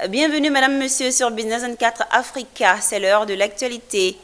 Bienvenue Madame, Monsieur sur Business 24 Africa, c'est l'heure de l'actualité.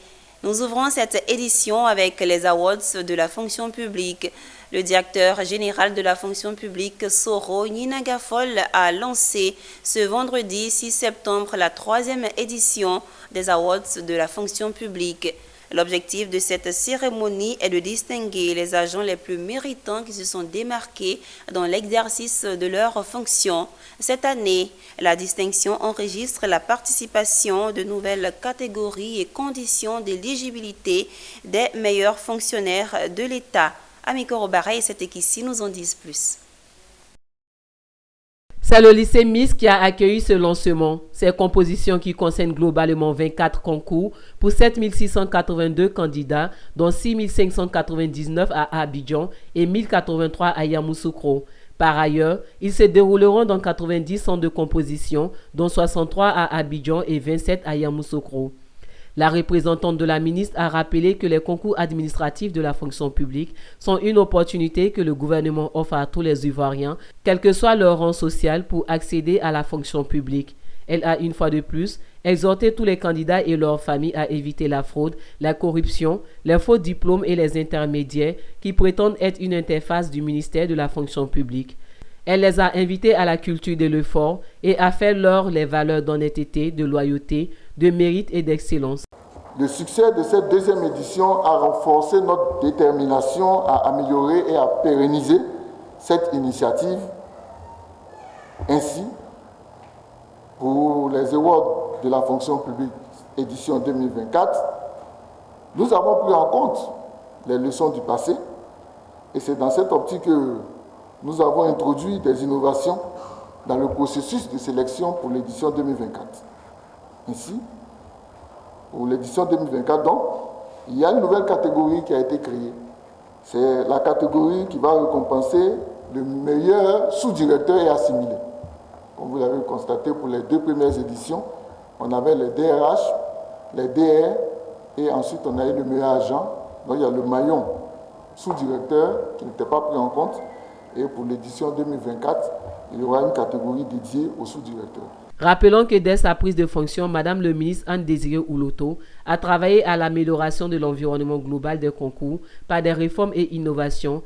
Nous ouvrons cette édition avec les awards de la fonction publique. Le directeur général de la fonction publique, Soro Nyinagafol, a lancé ce vendredi 6 septembre la 3e édition des awards de la fonction publique. L'objectif de cette cérémonie est de distinguer les agents les plus méritants qui se sont démarqués dans l'exercice de leurs fonctions. Cette année, la distinction enregistre la participation de nouvelles catégories et conditions d'éligibilité des meilleurs fonctionnaires de l'État. Amiko Robara et cette équipe-ci nous en disent plus. C'est le lycée MIS qui a accueilli ce lancement. Ces compositions qui concernent globalement 24 concours pour 7 682 candidats, dont 6 599 à Abidjan et 1083 à Yamoussoukro. Par ailleurs, ils se dérouleront dans 90 centres de composition, dont 63 à Abidjan et 27 à Yamoussoukro. La représentante de la ministre a rappelé que les concours administratifs de la fonction publique sont une opportunité que le gouvernement offre à tous les Ivoiriens, quel que soit leur rang social, pour accéder à la fonction publique. Elle a une fois de plus exhorté tous les candidats et leurs familles à éviter la fraude, la corruption, les faux diplômes et les intermédiaires qui prétendent être une interface du ministère de la fonction publique. Elle les a invités à la culture de l'effort et à faire leur les valeurs d'honnêteté, de loyauté, de mérite et d'excellence. Le succès de cette 2e édition a renforcé notre détermination à améliorer et à pérenniser cette initiative. Ainsi, pour les awards de la fonction publique édition 2024, nous avons pris en compte les leçons du passé et c'est dans cette optique que nous avons introduit des innovations dans le processus de sélection pour l'édition 2024. Ainsi, pour l'édition 2024, donc, il y a une nouvelle catégorie qui a été créée. C'est la catégorie qui va récompenser le meilleur sous-directeur et assimilé. Comme vous l'avez constaté pour les 2 premières éditions, on avait les DRH, les DR, et ensuite on a eu le meilleur agent. Donc il y a le maillon sous-directeur qui n'était pas pris en compte. Et pour l'édition 2024, il y aura une catégorie dédiée aux sous-directeurs. Rappelons que dès sa prise de fonction, Madame le ministre Anne-Désirée Ouloto a travaillé à l'amélioration de l'environnement global des concours par des réformes et innovations